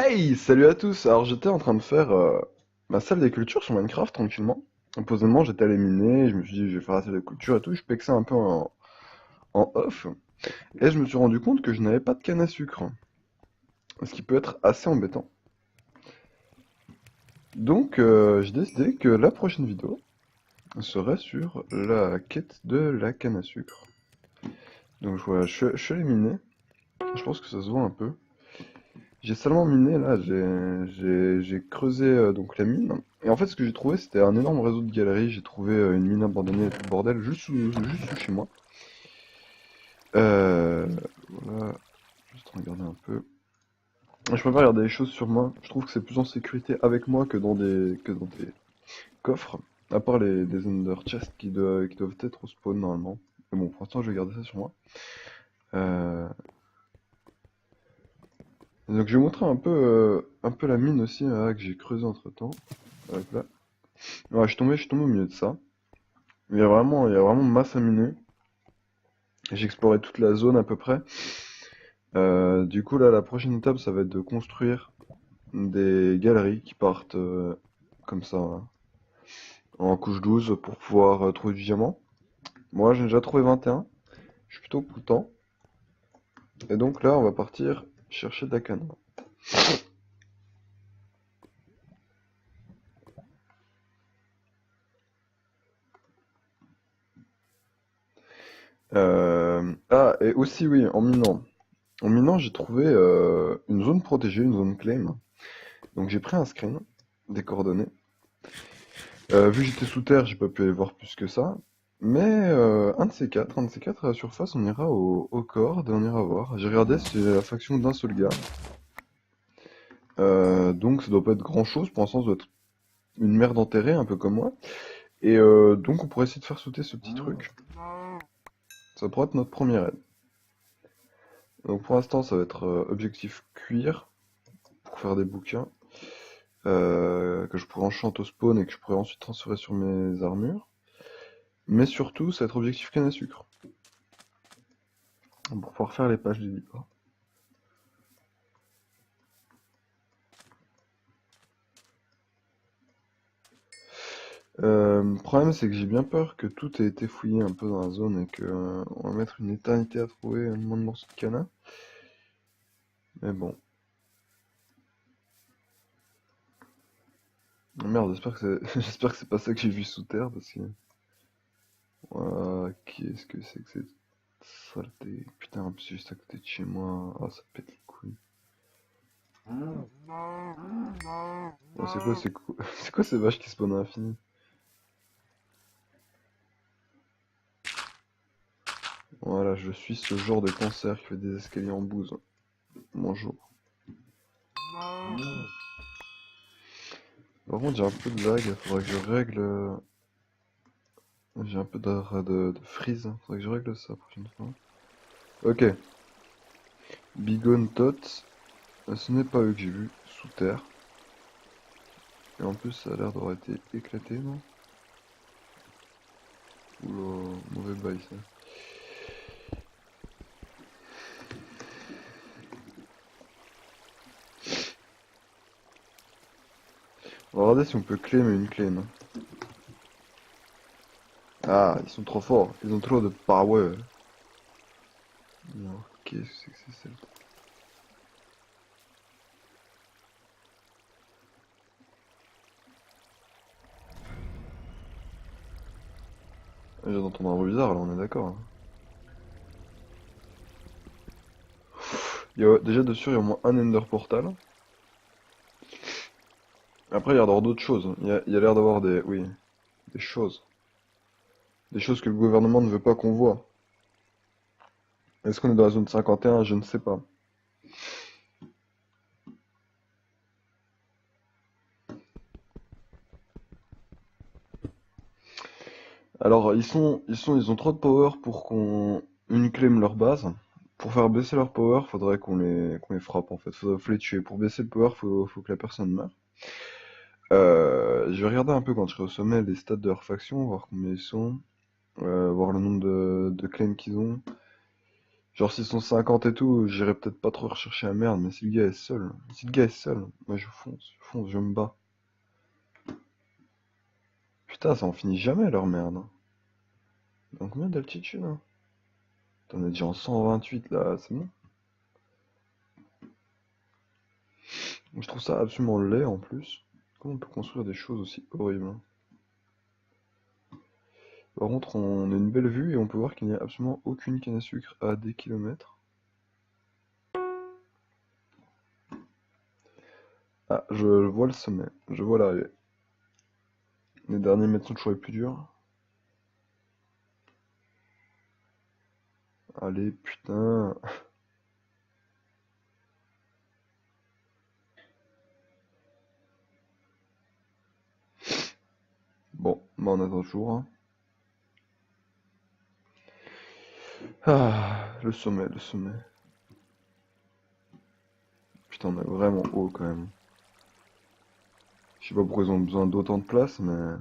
Hey, salut à tous! Alors j'étais en train de faire ma salle des cultures sur Minecraft tranquillement. Posément, j'étais allé miner, je me suis dit je vais faire la salle des cultures et tout, je pexais un peu en off. Et je me suis rendu compte que je n'avais pas de canne à sucre. Ce qui peut être assez embêtant. Donc j'ai décidé que la prochaine vidéo serait sur la quête de la canne à sucre. Donc voilà, je suis allé miner, je pense que ça se voit un peu. J'ai seulement miné là, j'ai creusé donc la mine. Et en fait ce que j'ai trouvé c'était un énorme réseau de galeries. J'ai trouvé une mine abandonnée et tout le bordel juste sous chez moi. Euh, voilà, juste regarder un peu. Je préfère regarder les choses sur moi. Je trouve que c'est plus en sécurité avec moi que dans des coffres. À part des Ender Chests qui doivent être au spawn normalement. Mais bon, pour l'instant je vais garder ça sur moi. Euh, donc je vais montrer un peu la mine aussi que j'ai creusée entre temps. Là. Ouais, je suis tombé au milieu de ça. Il y a vraiment masse à miner. J'ai exploré toute la zone à peu près. Du coup, là, la prochaine étape, ça va être de construire des galeries qui partent comme ça, hein, en couche 12 pour pouvoir trouver du diamant. Moi, j'en ai déjà trouvé 21. Je suis plutôt content. Et donc là, on va partir chercher de la canne. Ah, et aussi, oui, en minant. En minant, j'ai trouvé une zone protégée, une zone claim. Donc j'ai pris un screen des coordonnées. Vu que j'étais sous terre, j'ai pas pu aller voir plus que ça. Mais un de ces quatre à la surface, on ira au corps et on ira voir. J'ai regardé, c'est la faction d'un seul gars. Donc ça doit pas être grand chose, pour l'instant ça doit être une merde enterrée, un peu comme moi. Et donc on pourrait essayer de faire sauter ce petit truc. Ça pourrait être notre première aide. Donc pour l'instant ça va être objectif cuir, pour faire des bouquins. Que je pourrais enchanter au spawn et que je pourrais ensuite transférer sur mes armures. Mais surtout ça va être objectif canne à sucre. Pour pouvoir faire les pages du livre. Le problème, c'est que j'ai bien peur que tout ait été fouillé un peu dans la zone et que on va mettre une éternité à trouver un moins de morceaux de canard. Mais bon. Oh merde, j'espère que c'est j'espère que c'est pas ça que j'ai vu sous terre parce que. Ouah, qu'est-ce que c'est que cette saleté. Putain, en plus c'est juste à côté de chez moi. Ah, ça pète les couilles. Oh, c'est quoi ces vaches qui spawnent à l'infini? Voilà, je suis ce genre de cancer qui fait des escaliers en bouse. Bonjour. Par contre, j'ai un peu de lag, faudrait que je règle. J'ai un peu de freeze, faudrait que je règle ça la prochaine fois. Ok, Bigon Tot, ce n'est pas eux que j'ai vu sous terre. Et en plus, ça a l'air d'avoir été éclaté, non? Oula, mauvais bail ça. On va regarder si on peut claim une claim. Ah, ils sont trop forts, ils ont trop de power. Non, qu'est-ce que c'est ça? Je viens d'entendre un bruit bizarre là, on est d'accord, hein. Déjà dessus, il y a au moins un Ender Portal. Après, il y a l'air d'avoir d'autres choses. Il y a l'air d'avoir des. Oui, des choses. Des choses que le gouvernement ne veut pas qu'on voit. Est-ce qu'on est dans la zone 51? Je ne sais pas. Alors, ils ont trop de power pour qu'on unclaim leur base. Pour faire baisser leur power, faudrait qu'on les frappe en fait. Faut les tuer. Pour baisser le power, faut que la personne meure. Je vais regarder un peu quand je serai au sommet les stats de leur faction, voir combien ils sont, voir le nombre de claims qu'ils ont. Genre s'ils sont 50 et tout, j'irai peut-être pas trop rechercher la merde, mais si le gars est seul, si le gars est seul, moi je fonce, je me bats. Putain, ça en finit jamais leur merde, hein. Donc combien d'altitude, hein? T'en es déjà en 128 là, c'est bon. Je trouve ça absolument laid en plus. Comment on peut construire des choses aussi horribles, hein? Par contre, on a une belle vue et on peut voir qu'il n'y a absolument aucune canne à sucre à des kilomètres. Ah, je vois le sommet, je vois l'arrivée. Les derniers mètres sont toujours les plus durs. Allez, putain. Bon, bah on attend toujours, hein. Ah, le sommet, le sommet. Putain, on est vraiment haut quand même. Je sais pas pourquoi ils ont besoin d'autant de place, mais...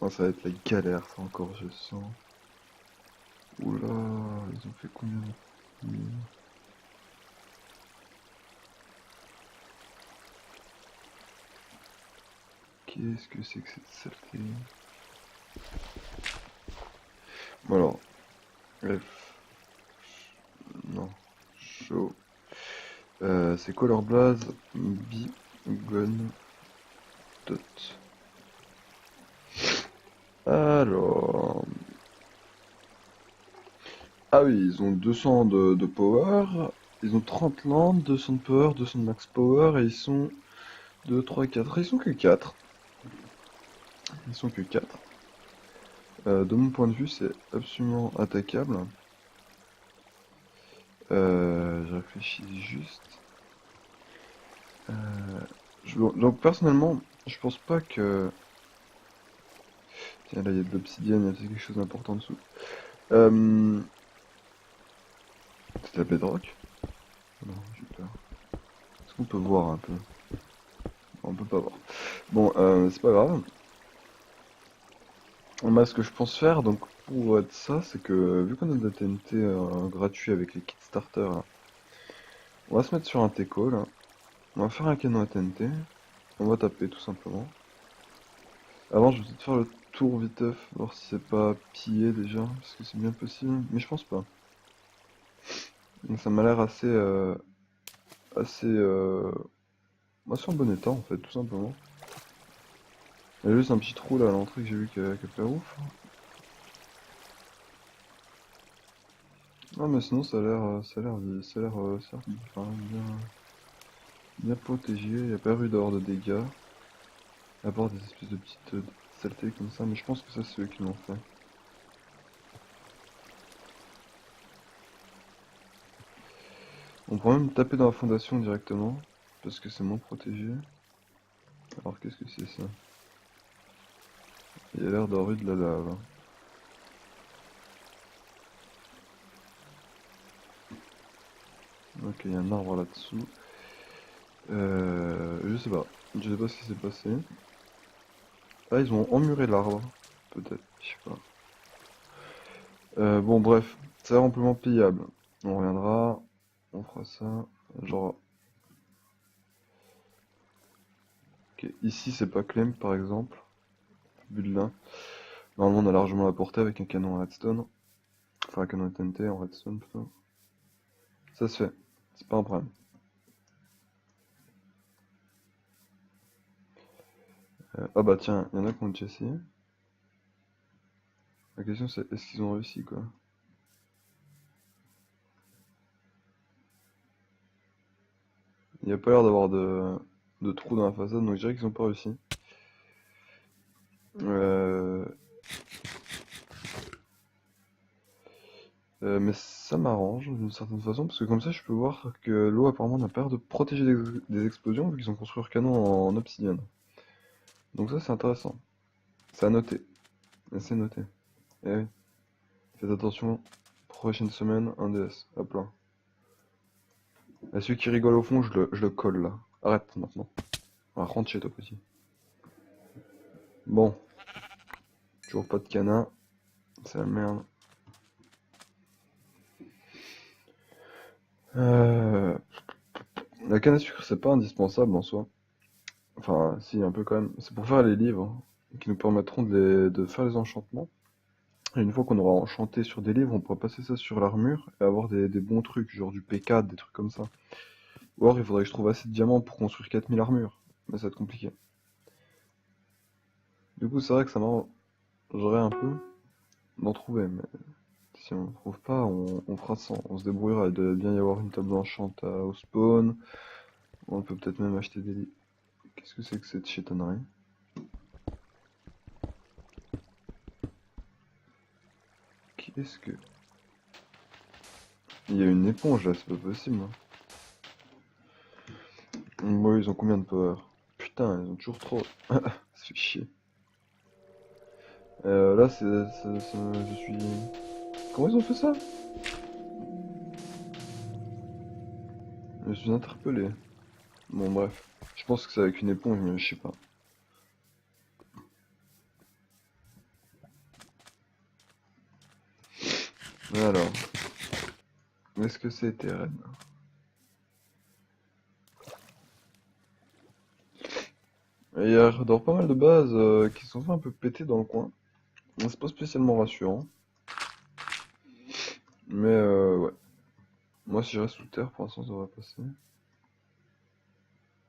Ah, ça va être la galère, ça encore, je sens. Oula, ils ont fait combien de... Qu'est-ce que c'est que cette saleté? Bon alors, F... Non, chaud. C'est quoi leur blaze? Bigon dot. Alors... Ah oui, ils ont 200 de power, ils ont 30 land, 200 de power, 200 de max power, et ils sont 2, 3, 4. Ils sont que 4. Ils sont que 4. De mon point de vue, c'est absolument attaquable. Je réfléchis juste. Euh, donc personnellement, je pense pas que... Tiens, là il y a de l'obsidienne, il y a peut-être quelque chose d'important en dessous. Euh... C'est la bedrock? Non, j'ai peur. Est-ce qu'on peut voir un peu? On peut pas voir. Bon, c'est pas grave. Moi, ce que je pense faire, donc pour être ça, c'est que vu qu'on a de la TNT gratuit avec les kits starter, là, on va se mettre sur un T-Call, là. On va faire un canon à TNT. On va taper tout simplement. Avant, je vais peut-être faire le tour viteuf, voir si c'est pas pillé déjà, parce que c'est bien possible, mais je pense pas. Donc ça m'a l'air assez, assez en bon état en fait, tout simplement. Il y a juste un petit trou là à l'entrée que j'ai vu qui a fait ouf. Non mais sinon ça a l'air, enfin, bien protégé, il n'y a pas eu d'avoir de dégâts, à part des espèces de petites saletés comme ça, mais je pense que ça c'est eux qui l'ont fait. On pourrait même taper dans la fondation directement, parce que c'est moins protégé. Alors qu'est-ce que c'est ça? Il y a l'air d'avoir eu de la lave. Ok, il y a un arbre là-dessous. Je sais pas. Je sais pas ce qui s'est passé. Ah, ils ont emmuré l'arbre. Peut-être, je sais pas. Bon, bref. C'est amplement pillable. On reviendra. On fera ça. Genre... Ok, ici c'est pas Clem par exemple. But de là. Normalement on a largement la portée avec un canon à redstone. Enfin un canon à TNT en redstone plutôt. Ça se fait. C'est pas un problème. Ah bah tiens, il y en a qui ont déjà essayé. La question c'est est-ce qu'ils ont réussi quoi? Il n'y a pas l'air d'avoir de trous dans la façade, donc je dirais qu'ils ont pas réussi. Euh, mais ça m'arrange d'une certaine façon, parce que comme ça je peux voir que l'eau apparemment n'a pas l'air de protéger des explosions, vu qu'ils ont construit leur canon en obsidienne. Donc ça c'est intéressant. C'est à noter. Et c'est noté. Eh oui. Faites attention. Prochaine semaine, un DS. Hop là. Et celui qui rigole au fond, je le colle là. Arrête maintenant. Ah, rentre chez toi petit. Bon, toujours pas de canin. C'est la merde. Euh... La canne à sucre, c'est pas indispensable en soi. Enfin, si, un peu quand même. C'est pour faire les livres qui nous permettront de faire les enchantements. Et une fois qu'on aura enchanté sur des livres, on pourra passer ça sur l'armure et avoir des bons trucs, genre du P4, des trucs comme ça. Ou alors il faudrait que je trouve assez de diamants pour construire 4000 armures. Mais ça va être compliqué. Du coup, c'est vrai que ça m'arrangerait un peu d'en trouver, mais si on ne trouve pas, on fera sans. On se débrouillera. Il doit bien y avoir une table d'enchant au spawn. On peut peut-être même acheter des livres. Qu'est-ce que c'est que cette chétonnerie? Qu'est-ce que... Il y a une éponge là, c'est pas possible, hein. Bon, ils ont combien de power? Putain, ils ont toujours trop. Ça fait chier. Là, je suis... Comment ils ont fait ça? Je suis interpellé. Bon, bref. Je pense que c'est avec une éponge, mais je sais pas. Alors, est-ce que c'est Eren? Il y a dans pas mal de bases qui sont fait un peu péter dans le coin. C'est pas spécialement rassurant. Mais ouais. Moi, si je reste sous terre, pour l'instant, ça devrait passer.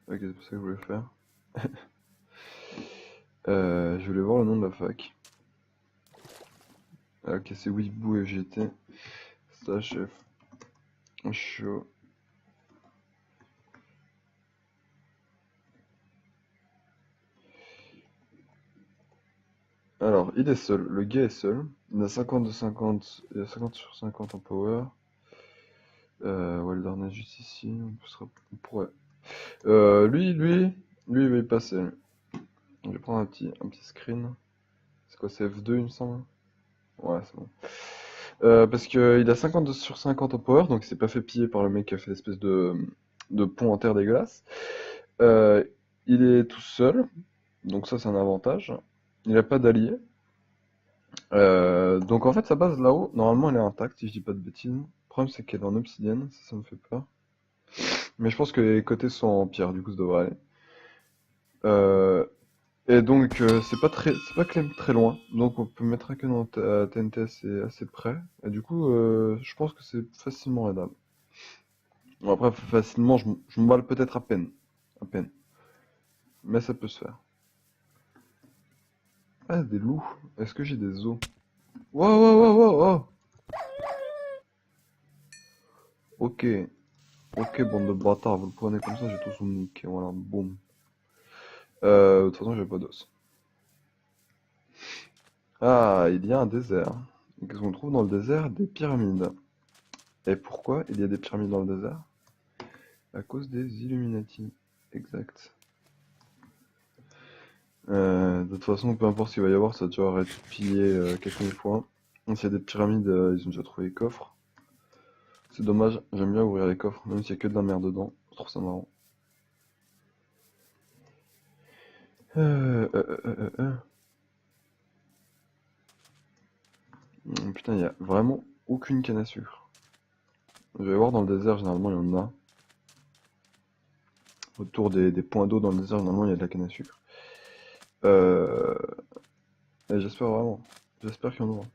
Ok, c'est pas ça que je voulais faire. Je voulais voir le nom de la fac. Ok, c'est Weeboo FGT. Ça, chef. Chaud. Alors, il est seul. Le gars est seul. Il a 50 de 50. Il a 50 sur 50 en power. Wilderness juste ici. On pourrait. Lui, il va y passer. Je vais prendre un petit screen. C'est quoi, c'est F2, il me semble? Ouais, c'est bon. Parce qu'il a 50 sur 50 en power, donc il s'est pas fait piller par le mec qui a fait l'espèce de pont en terre dégueulasse. Euh, il est tout seul, donc ça c'est un avantage. Il a pas d'allié. Donc en fait sa base là-haut, normalement elle est intacte si je dis pas de bêtises. Le problème c'est qu'elle est en obsidienne, ça me fait peur. Mais je pense que les côtés sont en pierre, du coup ça devrait aller. Euh, et donc c'est pas quand même très loin, donc on peut mettre un canon à TNT assez près. Et du coup je pense que c'est facilement raidable. Bon, après facilement je m'emballe peut-être à peine, mais ça peut se faire. Ah des loups, est-ce que j'ai des os? Wow wow wow wow wow. Ok, ok bande de bâtards, vous le prenez comme ça, j'ai tout son nick, et voilà, boum. De toute façon j'ai pas d'os. Ah, il y a un désert. Qu'est-ce qu'on trouve dans le désert? Des pyramides. Et pourquoi il y a des pyramides dans le désert? À cause des Illuminati. Exact. De toute façon, peu importe ce qu'il va y avoir, ça va toujours être pillé 4000 fois. S'il y a des pyramides, ils ont déjà trouvé les coffres. C'est dommage, j'aime bien ouvrir les coffres, même s'il y a que de la merde dedans. Je trouve ça marrant. Euh, euh, euh, euh, euh. Putain, il y a vraiment aucune canne à sucre. Je vais voir dans le désert, généralement il y en a. Autour des points d'eau dans le désert, généralement il y a de la canne à sucre. Euh, et j'espère vraiment. J'espère qu'il y en aura.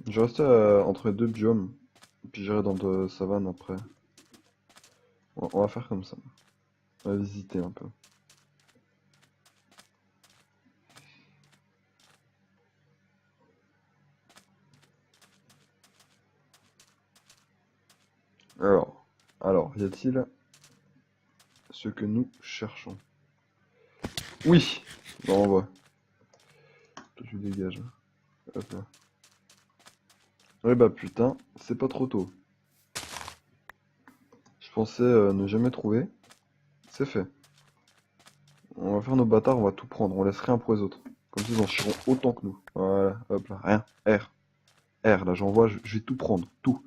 Je reste entre les deux biomes. Puis j'irai dans de savane après. On va faire comme ça. On va visiter un peu. Alors, y a-t-il ce que nous cherchons? Oui! Bon, on voit. Toi, tu dégages. Hop là. Ouais, bah putain, c'est pas trop tôt. Je pensais ne jamais trouver. C'est fait. On va faire nos bâtards, on va tout prendre. On laisse rien pour les autres. Comme ça, ils en chieront autant que nous. Voilà, hop là, rien. R. R, là, j'envoie, je vais tout prendre. Tout.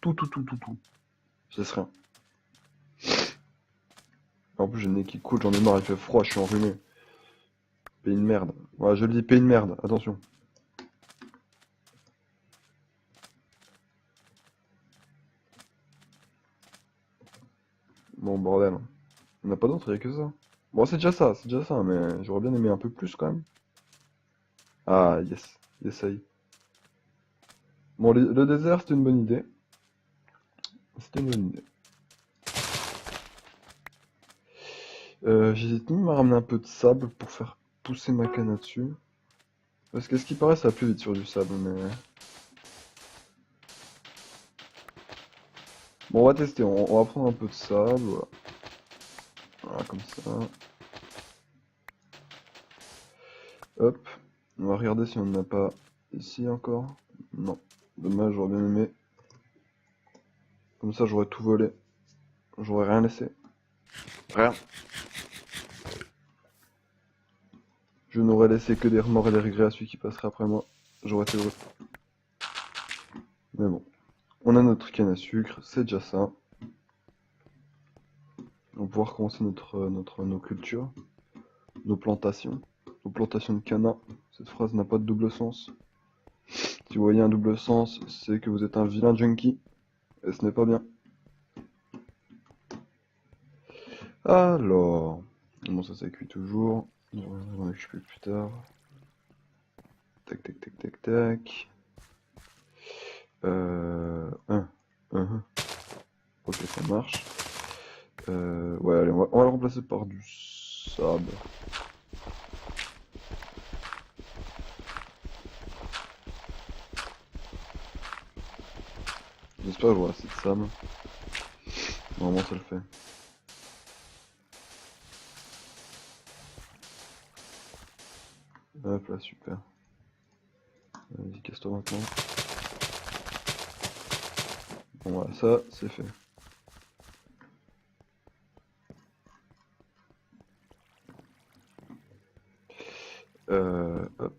Tout, tout, tout, tout, tout. Je laisse rien. En plus, j'ai le nez qui coule, j'en ai marre, il fait froid, je suis enrhumé. Pays de merde. Ouais, je le dis, pays de merde, attention. Bon, bordel. On n'a pas d'autre, il y a que ça. Bon, c'est déjà ça, mais j'aurais bien aimé un peu plus quand même. Ah, yes. Yes, ça y est. Bon, le désert, c'était une bonne idée. C'était une bonne idée. J'hésite même à ramener un peu de sable pour faire pousser ma canne dessus. Parce que ce qui paraît, ça va plus vite sur du sable, mais... Bon, on va tester, on va prendre un peu de sable, voilà. Voilà, comme ça. Hop. On va regarder si on n'en a pas ici encore. Non. Dommage, j'aurais bien aimé. Comme ça, j'aurais tout volé. J'aurais rien laissé. Rien. Je n'aurais laissé que des remords et des regrets à celui qui passerait après moi. J'aurais été heureux. Mais bon. On a notre canne à sucre, c'est déjà ça. On va pouvoir commencer nos cultures, nos plantations de canna. Cette phrase n'a pas de double sens. Si vous voyez un double sens, c'est que vous êtes un vilain junkie. Et ce n'est pas bien. Alors... Bon, ça cuit toujours. On va en occuper plus tard. Tac, tac, tac, tac, tac. Ok, ça marche. Ouais, allez, on va le remplacer par du sable. J'espère que j'aurai assez de sable. Normalement, ça le fait. Hop là, super. Vas-y, casse-toi maintenant. Bon, voilà, ça, c'est fait. Hop.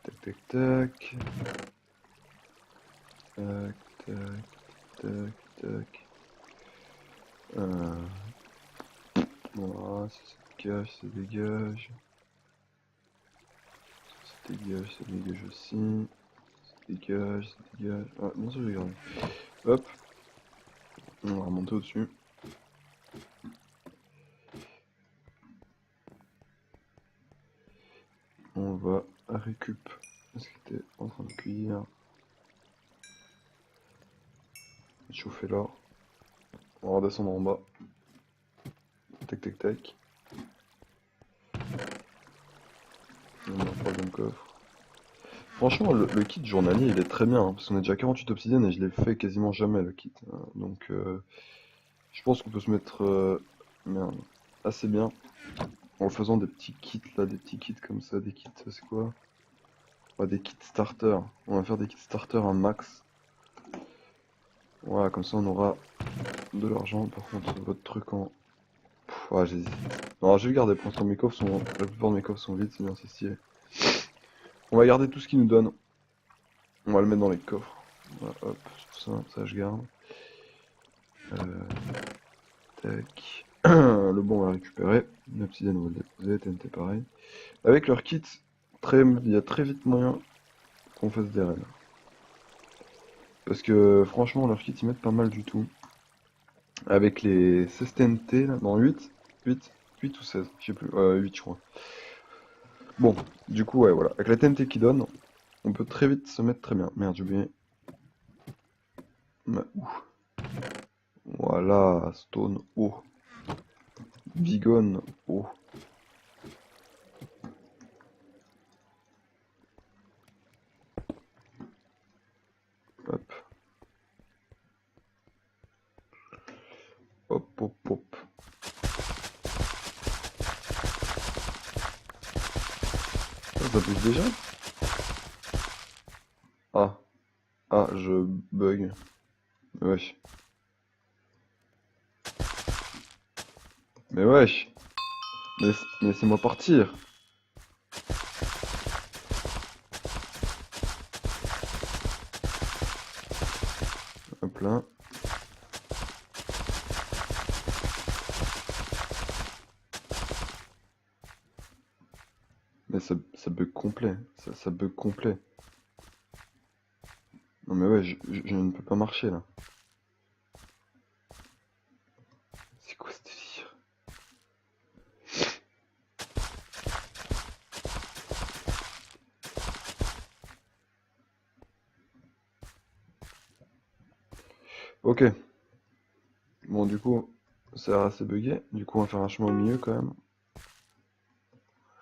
Tac, tac, tac. Tac, tac, tac, tac. Voilà, si ça dégage, ça dégage. Ça dégage, ça dégage aussi. Ça dégage, ça dégage. Ah, non, ça, je vais garder. Hop. On va remonter au-dessus. On va récup ce qui était en train de cuire. Chauffer là. On va redescendre en bas. Tac tac tac. On a un troisième coffre. Franchement, le kit journalier il est très bien, hein, parce qu'on est déjà 48 obsidiennes et je l'ai fait quasiment jamais le kit. Donc je pense qu'on peut se mettre merde, assez bien en faisant des petits kits là, des petits kits comme ça, des kits, c'est quoi? Ouais, des kits starter. On va faire des kits starter un max. Voilà, comme ça on aura de l'argent. Par contre, votre truc en... Pff, ouais, j'hésite. Non, je vais le garder, pour l'instant mes coffres sont... La plupart de mes coffres sont vides, c'est bien, c'est stylé. On va garder tout ce qu'il nous donne. On va le mettre dans les coffres. Voilà, hop, ça je garde. Tac. Le bon on va le récupérer. L'obsidienne on va le déposer, TNT pareil. Avec leur kit, il y a très vite moyen qu'on fasse des raids. Parce que franchement leur kit ils mettent pas mal du tout. Avec les 16 TNT là, non 8 ou 16, je sais plus, 8 je crois. Bon, du coup ouais voilà, avec la TNT qui donne, on peut très vite se mettre très bien. Merde, j'ai oublié. Voilà, stone haut. Bigone haut. Hop. Hop, hop, hop. Ça pousse déjà? Ah. Ah, je bug. Wesh. Mais wesh. Laissez-moi partir. Hop là. Mais ça bug complet. Ça bug complet. Non mais ouais, je ne peux pas marcher là. C'est quoi ce délire? Ok. Bon, du coup, ça a assez bugué. Du coup, on va faire un chemin au milieu quand même.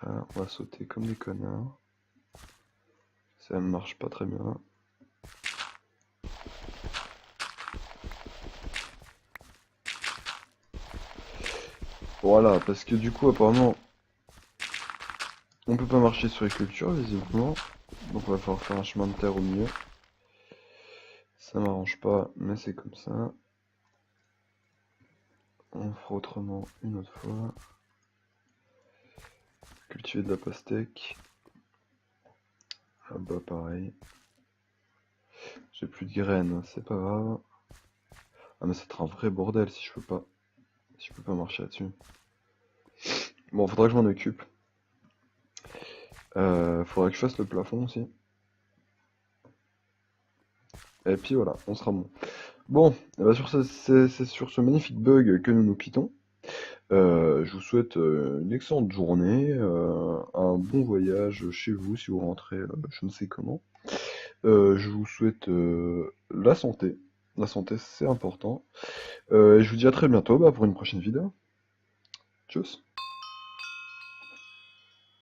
On va sauter comme des connards. Ça ne marche pas très bien. Voilà, parce que du coup, apparemment, on peut pas marcher sur les cultures, visiblement. Donc on va falloir faire un chemin de terre au milieu. Ça m'arrange pas, mais c'est comme ça. On fera autrement une autre fois. Cultiver de la pastèque. Ah bah pareil. J'ai plus de graines, c'est pas grave. Ah mais ça sera un vrai bordel si je peux pas marcher là-dessus. Bon, faudra que je m'en occupe. Faudra que je fasse le plafond aussi. Et puis voilà, on sera bon. Bon, et bah sur c'est sur ce magnifique bug que nous nous quittons. Je vous souhaite une excellente journée, un bon voyage chez vous si vous rentrez, je ne sais comment. Je vous souhaite la santé. La santé, c'est important. Et je vous dis à très bientôt bah, pour une prochaine vidéo. Tchuss!